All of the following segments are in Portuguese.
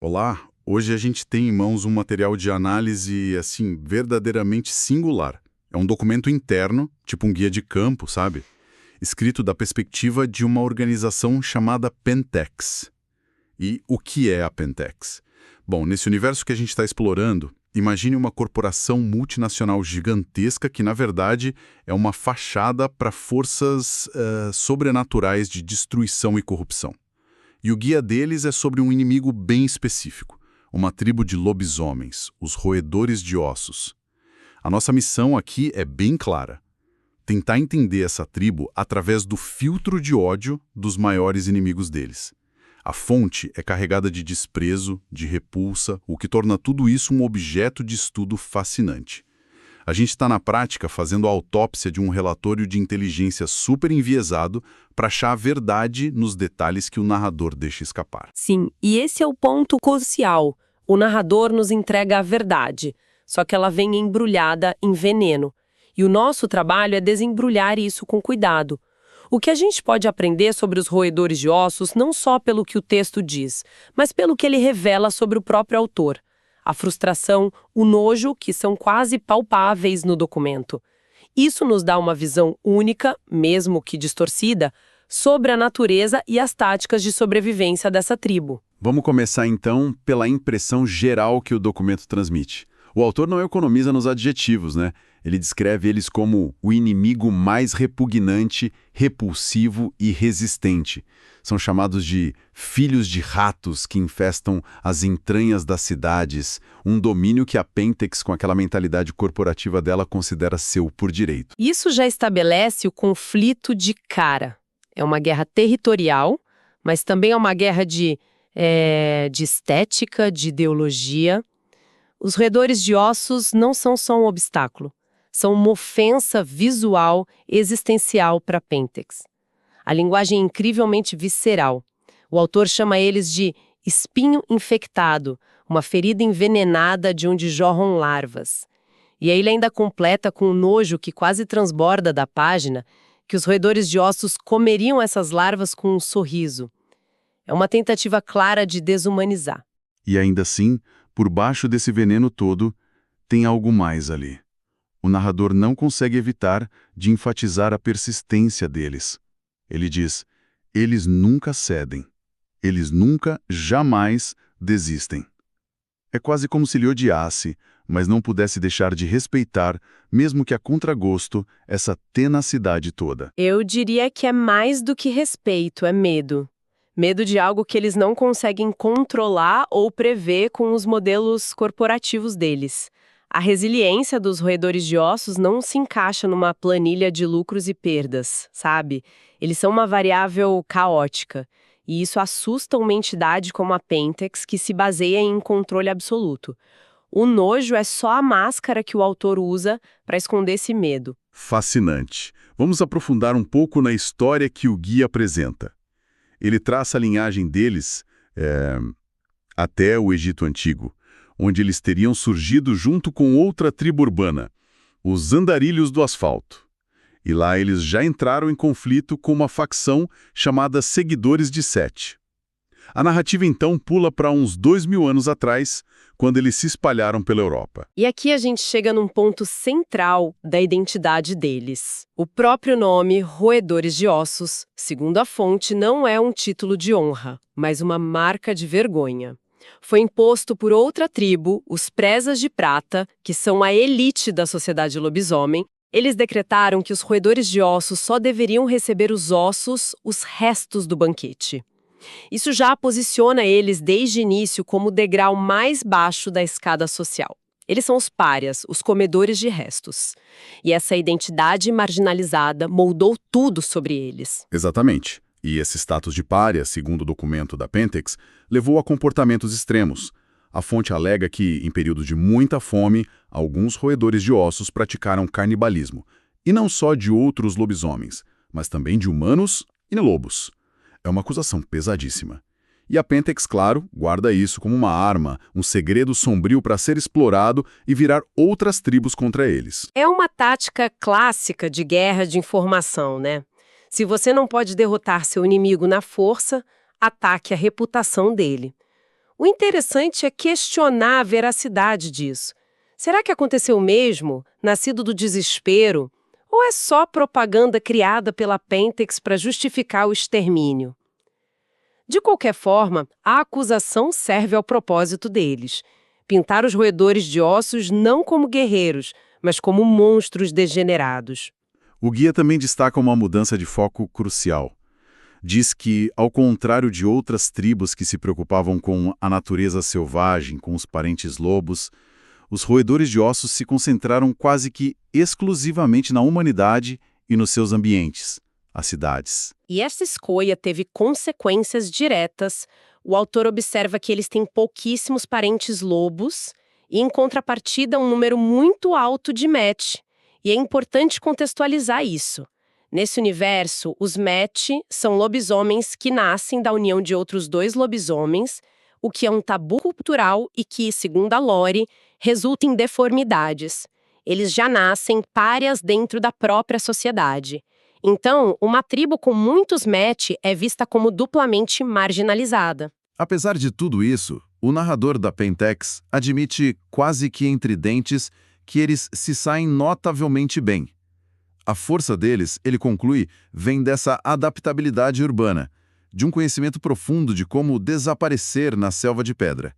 Olá, hoje a gente tem em mãos um material de análise, assim, verdadeiramente singular. É um documento interno, tipo um guia de campo, sabe? Escrito da perspectiva de uma organização chamada Pentex. E o que é a Pentex? Bom, nesse universo que a gente está explorando, imagine uma corporação multinacional gigantesca que, na verdade, é uma fachada para forças sobrenaturais de destruição e corrupção. E o guia deles é sobre um inimigo bem específico, uma tribo de lobisomens, os roedores de ossos. A nossa missão aqui é bem clara: tentar entender essa tribo através do filtro de ódio dos maiores inimigos deles. A fonte é carregada de desprezo, de repulsa, o que torna tudo isso um objeto de estudo fascinante. A gente está na prática fazendo a autópsia de um relatório de inteligência super enviesado para achar a verdade nos detalhes que o narrador deixa escapar. Sim, e esse é o ponto crucial. O narrador nos entrega a verdade, só que ela vem embrulhada em veneno. E o nosso trabalho é desembrulhar isso com cuidado. O que a gente pode aprender sobre os roedores de ossos não só pelo que o texto diz, mas pelo que ele revela sobre o próprio autor. A frustração, o nojo, que são quase palpáveis no documento. Isso nos dá uma visão única, mesmo que distorcida, sobre a natureza e as táticas de sobrevivência dessa tribo. Vamos começar então pela impressão geral que o documento transmite. O autor não economiza nos adjetivos, né? Ele descreve eles como o inimigo mais repugnante, repulsivo e resistente. São chamados de filhos de ratos que infestam as entranhas das cidades, um domínio que a Pentex, com aquela mentalidade corporativa dela, considera seu por direito. Isso já estabelece o conflito de cara. É uma guerra territorial, mas também é uma guerra de estética, de ideologia. Os roedores de ossos não são só um obstáculo. São uma ofensa visual existencial para Pentex. A linguagem é incrivelmente visceral. O autor chama eles de espinho infectado, uma ferida envenenada de onde jorram larvas. E aí ele ainda completa com o nojo que quase transborda da página que os roedores de ossos comeriam essas larvas com um sorriso. É uma tentativa clara de desumanizar. E ainda assim, por baixo desse veneno todo, tem algo mais ali. O narrador não consegue evitar de enfatizar a persistência deles. Ele diz: eles nunca cedem. Eles nunca, jamais desistem. É quase como se lhe odiasse, mas não pudesse deixar de respeitar, mesmo que a contragosto, essa tenacidade toda. Eu diria que é mais do que respeito, é medo. Medo de algo que eles não conseguem controlar ou prever com os modelos corporativos deles. A resiliência dos roedores de ossos não se encaixa numa planilha de lucros e perdas, sabe? Eles são uma variável caótica. E isso assusta uma entidade como a Pentex, que se baseia em controle absoluto. O nojo é só a máscara que o autor usa para esconder esse medo. Fascinante. Vamos aprofundar um pouco na história que o guia apresenta. Ele traça a linhagem deles até o Egito Antigo, onde eles teriam surgido junto com outra tribo urbana, os andarilhos do asfalto. E lá eles já entraram em conflito com uma facção chamada Seguidores de Sete. A narrativa então pula para uns 2000 anos atrás, quando eles se espalharam pela Europa. E aqui a gente chega num ponto central da identidade deles. O próprio nome, Roedores de Ossos, segundo a fonte, não é um título de honra, mas uma marca de vergonha. Foi imposto por outra tribo, os Presas de Prata, que são a elite da sociedade lobisomem. Eles decretaram que os roedores de ossos só deveriam receber os ossos, os restos do banquete. Isso já posiciona eles desde o início como o degrau mais baixo da escada social. Eles são os párias, os comedores de restos. E essa identidade marginalizada moldou tudo sobre eles. Exatamente. E esse status de pária, segundo o documento da Pentex, levou a comportamentos extremos. A fonte alega que, em períodos de muita fome, alguns roedores de ossos praticaram canibalismo. E não só de outros lobisomens, mas também de humanos e lobos. É uma acusação pesadíssima. E a Pentex, claro, guarda isso como uma arma, um segredo sombrio para ser explorado e virar outras tribos contra eles. É uma tática clássica de guerra de informação, né? Se você não pode derrotar seu inimigo na força, ataque a reputação dele. O interessante é questionar a veracidade disso. Será que aconteceu mesmo, nascido do desespero, ou é só propaganda criada pela Pentex para justificar o extermínio? De qualquer forma, a acusação serve ao propósito deles: pintar os roedores de ossos não como guerreiros, mas como monstros degenerados. O guia também destaca uma mudança de foco crucial. Diz que, ao contrário de outras tribos que se preocupavam com a natureza selvagem, com os parentes lobos, os roedores de ossos se concentraram quase que exclusivamente na humanidade e nos seus ambientes, as cidades. E essa escolha teve consequências diretas. O autor observa que eles têm pouquíssimos parentes lobos e, em contrapartida, um número muito alto de Met. E é importante contextualizar isso. Nesse universo, os Met são lobisomens que nascem da união de outros 2 lobisomens, o que é um tabu cultural e que, segundo a Lore, resulta em deformidades. Eles já nascem párias dentro da própria sociedade. Então, uma tribo com muitos Met é vista como duplamente marginalizada. Apesar de tudo isso, o narrador da Pentex admite, quase que entre dentes, que eles se saem notavelmente bem. A força deles, ele conclui, vem dessa adaptabilidade urbana, de um conhecimento profundo de como desaparecer na selva de pedra.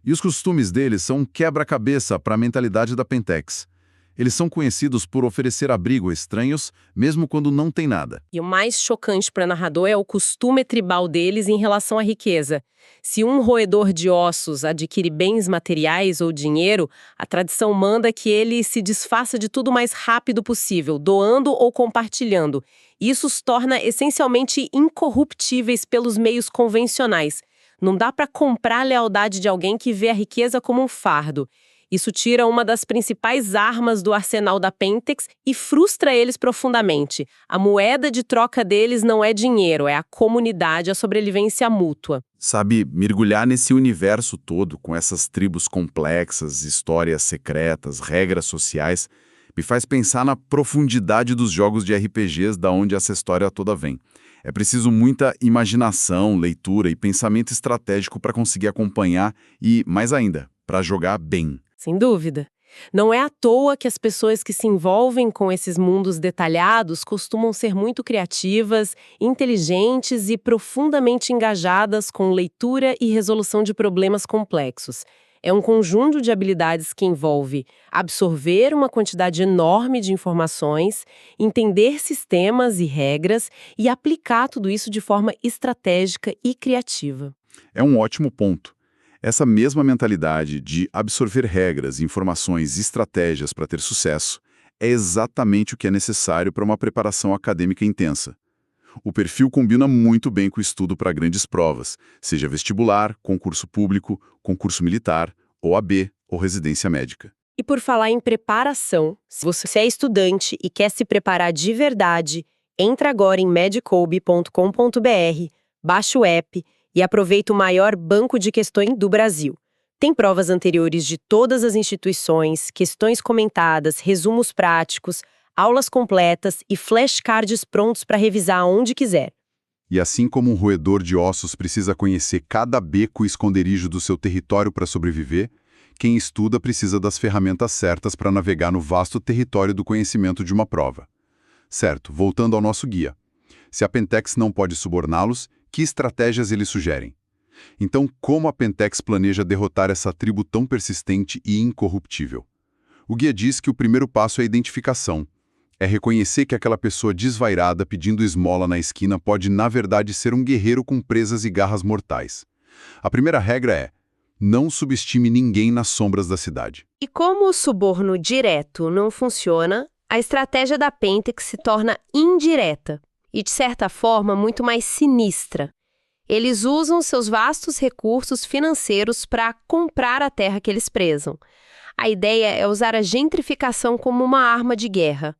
E os costumes deles são um quebra-cabeça para a mentalidade da Pentex. Eles são conhecidos por oferecer abrigo a estranhos, mesmo quando não tem nada. E o mais chocante para o narrador é o costume tribal deles em relação à riqueza. Se um roedor de ossos adquire bens materiais ou dinheiro, a tradição manda que ele se desfaça de tudo o mais rápido possível, doando ou compartilhando. Isso os torna essencialmente incorruptíveis pelos meios convencionais. Não dá para comprar a lealdade de alguém que vê a riqueza como um fardo. Isso tira uma das principais armas do arsenal da Pentex e frustra eles profundamente. A moeda de troca deles não é dinheiro, é a comunidade, a sobrevivência mútua. Sabe, mergulhar nesse universo todo, com essas tribos complexas, histórias secretas, regras sociais, me faz pensar na profundidade dos jogos de RPGs da onde essa história toda vem. É preciso muita imaginação, leitura e pensamento estratégico para conseguir acompanhar e, mais ainda, para jogar bem. Sem dúvida. Não é à toa que as pessoas que se envolvem com esses mundos detalhados costumam ser muito criativas, inteligentes e profundamente engajadas com leitura e resolução de problemas complexos. É um conjunto de habilidades que envolve absorver uma quantidade enorme de informações, entender sistemas e regras e aplicar tudo isso de forma estratégica e criativa. É um ótimo ponto. Essa mesma mentalidade de absorver regras, informações e estratégias para ter sucesso é exatamente o que é necessário para uma preparação acadêmica intensa. O perfil combina muito bem com o estudo para grandes provas, seja vestibular, concurso público, concurso militar, OAB ou residência médica. E por falar em preparação, se você é estudante e quer se preparar de verdade, entra agora em medicob.com.br, baixa o app e aproveita o maior banco de questões do Brasil. Tem provas anteriores de todas as instituições, questões comentadas, resumos práticos, aulas completas e flashcards prontos para revisar onde quiser. E assim como um roedor de ossos precisa conhecer cada beco e esconderijo do seu território para sobreviver, quem estuda precisa das ferramentas certas para navegar no vasto território do conhecimento de uma prova. Certo, voltando ao nosso guia. Se a Pentex não pode suborná-los, que estratégias eles sugerem? Então, como a Pentex planeja derrotar essa tribo tão persistente e incorruptível? O guia diz que o primeiro passo é a identificação. É reconhecer que aquela pessoa desvairada pedindo esmola na esquina pode, na verdade, ser um guerreiro com presas e garras mortais. A primeira regra é: não subestime ninguém nas sombras da cidade. E como o suborno direto não funciona, a estratégia da Pentex se torna indireta e, de certa forma, muito mais sinistra. Eles usam seus vastos recursos financeiros para comprar a terra que eles prezam. A ideia é usar a gentrificação como uma arma de guerra.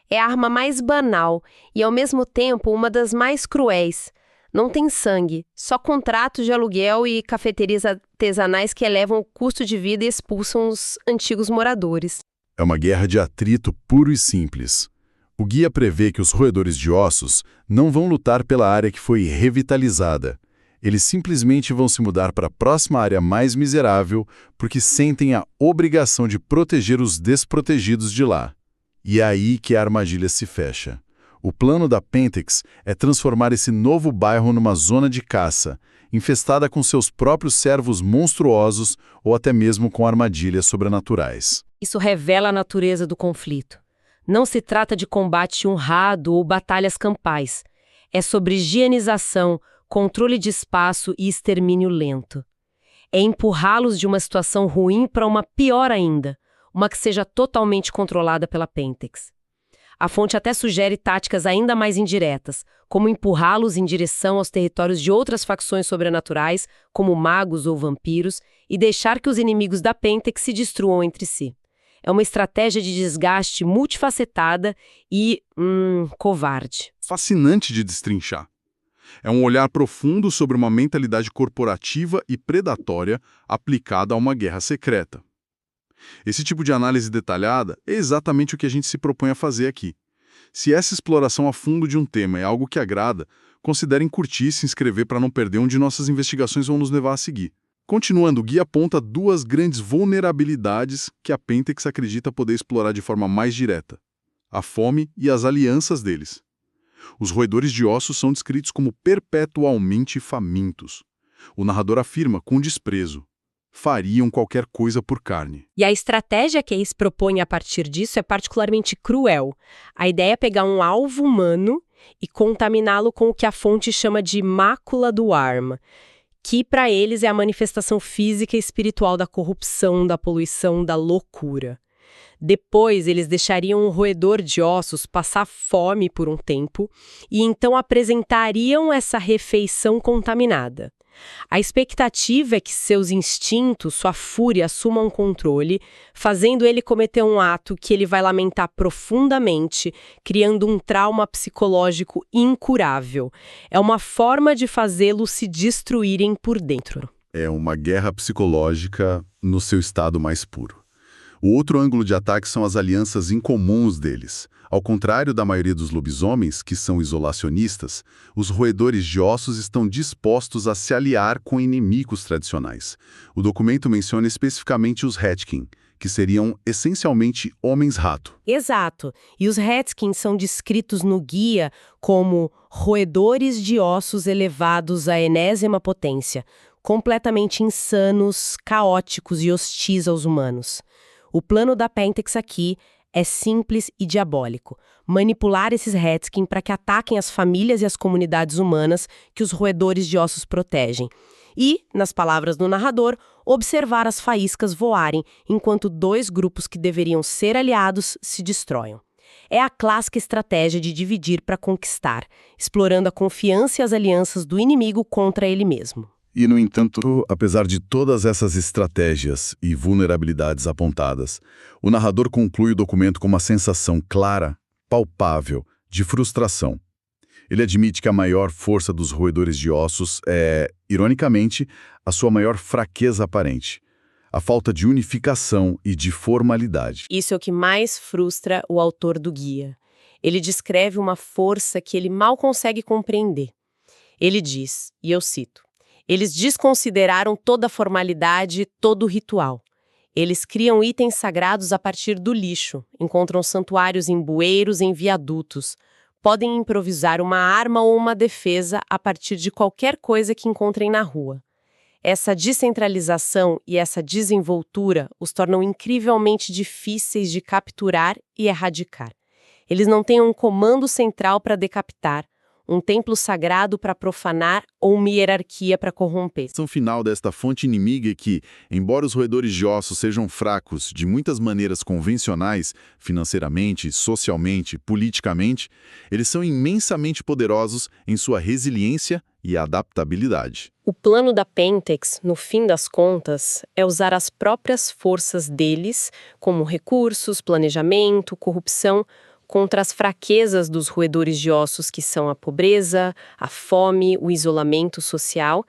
É a arma mais banal e, ao mesmo tempo, uma das mais cruéis. Não tem sangue, só contratos de aluguel e cafeterias artesanais que elevam o custo de vida e expulsam os antigos moradores. É uma guerra de atrito puro e simples. O guia prevê que os roedores de ossos não vão lutar pela área que foi revitalizada. Eles simplesmente vão se mudar para a próxima área mais miserável porque sentem a obrigação de proteger os desprotegidos de lá. E é aí que a armadilha se fecha. O plano da Pentex é transformar esse novo bairro numa zona de caça, infestada com seus próprios servos monstruosos ou até mesmo com armadilhas sobrenaturais. Isso revela a natureza do conflito. Não se trata de combate honrado ou batalhas campais. É sobre higienização, controle de espaço e extermínio lento. É empurrá-los de uma situação ruim para uma pior ainda, uma que seja totalmente controlada pela Pentex. A fonte até sugere táticas ainda mais indiretas, como empurrá-los em direção aos territórios de outras facções sobrenaturais, como magos ou vampiros, e deixar que os inimigos da Pentex se destruam entre si. É uma estratégia de desgaste multifacetada e, covarde. Fascinante de destrinchar. É um olhar profundo sobre uma mentalidade corporativa e predatória aplicada a uma guerra secreta. Esse tipo de análise detalhada é exatamente o que a gente se propõe a fazer aqui. Se essa exploração a fundo de um tema é algo que agrada, considerem curtir e se inscrever para não perder onde nossas investigações vão nos levar a seguir. Continuando, o guia aponta duas grandes vulnerabilidades que a Pentex acredita poder explorar de forma mais direta: a fome e as alianças deles. Os roedores de ossos são descritos como perpetualmente famintos. O narrador afirma, com desprezo, fariam qualquer coisa por carne. E a estratégia que Ace propõe a partir disso é particularmente cruel. A ideia é pegar um alvo humano e contaminá-lo com o que a fonte chama de mácula do Arm, que para eles é a manifestação física e espiritual da corrupção, da poluição, da loucura. Depois, eles deixariam um roedor de ossos passar fome por um tempo e então apresentariam essa refeição contaminada. A expectativa é que seus instintos, sua fúria, assumam controle, fazendo ele cometer um ato que ele vai lamentar profundamente, criando um trauma psicológico incurável. É uma forma de fazê-los se destruírem por dentro. É uma guerra psicológica no seu estado mais puro. O outro ângulo de ataque são as alianças incomuns deles. Ao contrário da maioria dos lobisomens, que são isolacionistas, os roedores de ossos estão dispostos a se aliar com inimigos tradicionais. O documento menciona especificamente os Hetkin, que seriam essencialmente homens-rato. Exato. E os Hetkin são descritos no guia como roedores de ossos elevados à enésima potência, completamente insanos, caóticos e hostis aos humanos. O plano da Pentex aqui é simples e diabólico. Manipular esses Hetkin para que ataquem as famílias e as comunidades humanas que os roedores de ossos protegem. E, nas palavras do narrador, observar as faíscas voarem enquanto dois grupos que deveriam ser aliados se destroem. É a clássica estratégia de dividir para conquistar, explorando a confiança e as alianças do inimigo contra ele mesmo. E, no entanto, apesar de todas essas estratégias e vulnerabilidades apontadas, o narrador conclui o documento com uma sensação clara, palpável, de frustração. Ele admite que a maior força dos roedores de ossos é, ironicamente, a sua maior fraqueza aparente: a falta de unificação e de formalidade. Isso é o que mais frustra o autor do guia. Ele descreve uma força que ele mal consegue compreender. Ele diz, e eu cito: eles desconsideraram toda a formalidade, todo o ritual. Eles criam itens sagrados a partir do lixo, encontram santuários em bueiros, em viadutos. Podem improvisar uma arma ou uma defesa a partir de qualquer coisa que encontrem na rua. Essa descentralização e essa desenvoltura os tornam incrivelmente difíceis de capturar e erradicar. Eles não têm um comando central para decapitar, um templo sagrado para profanar ou uma hierarquia para corromper. A questão final desta fonte inimiga é que, embora os roedores de ossos sejam fracos de muitas maneiras convencionais, financeiramente, socialmente, politicamente, eles são imensamente poderosos em sua resiliência e adaptabilidade. O plano da Pentex, no fim das contas, é usar as próprias forças deles, como recursos, planejamento, corrupção, contra as fraquezas dos roedores de ossos, que são a pobreza, a fome, o isolamento social.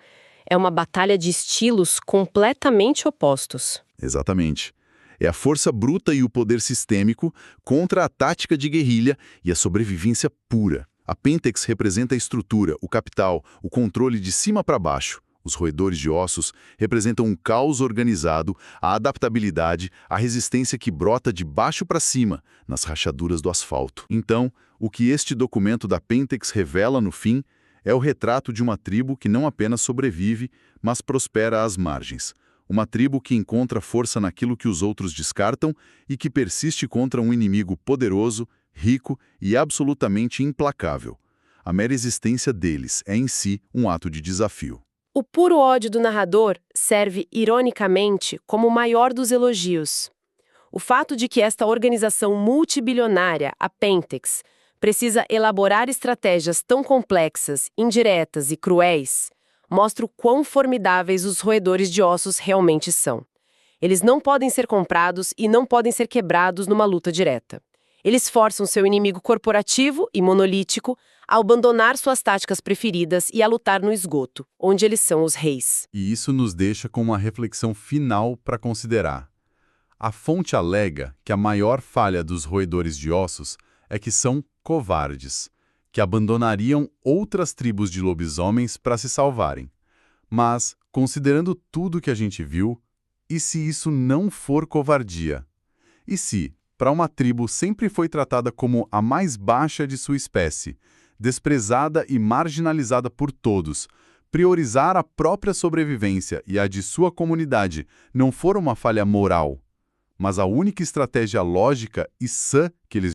É uma batalha de estilos completamente opostos. Exatamente. É a força bruta e o poder sistêmico contra a tática de guerrilha e a sobrevivência pura. A Pentex representa a estrutura, o capital, o controle de cima para baixo. Os roedores de ossos representam um caos organizado, a adaptabilidade, a resistência que brota de baixo para cima, nas rachaduras do asfalto. Então, o que este documento da Pentex revela no fim é o retrato de uma tribo que não apenas sobrevive, mas prospera às margens. Uma tribo que encontra força naquilo que os outros descartam e que persiste contra um inimigo poderoso, rico e absolutamente implacável. A mera existência deles é em si um ato de desafio. O puro ódio do narrador serve, ironicamente, como o maior dos elogios. O fato de que esta organização multibilionária, a Pentex, precisa elaborar estratégias tão complexas, indiretas e cruéis, mostra o quão formidáveis os roedores de ossos realmente são. Eles não podem ser comprados e não podem ser quebrados numa luta direta. Eles forçam seu inimigo corporativo e monolítico a abandonar suas táticas preferidas e a lutar no esgoto, onde eles são os reis. E isso nos deixa com uma reflexão final para considerar. A fonte alega que a maior falha dos roedores de ossos é que são covardes, que abandonariam outras tribos de lobisomens para se salvarem. Mas, considerando tudo que a gente viu, e se isso não for covardia? E se, para uma tribo sempre foi tratada como a mais baixa de sua espécie, desprezada e marginalizada por todos, priorizar a própria sobrevivência e a de sua comunidade não for uma falha moral, mas a única estratégia lógica e sã que eles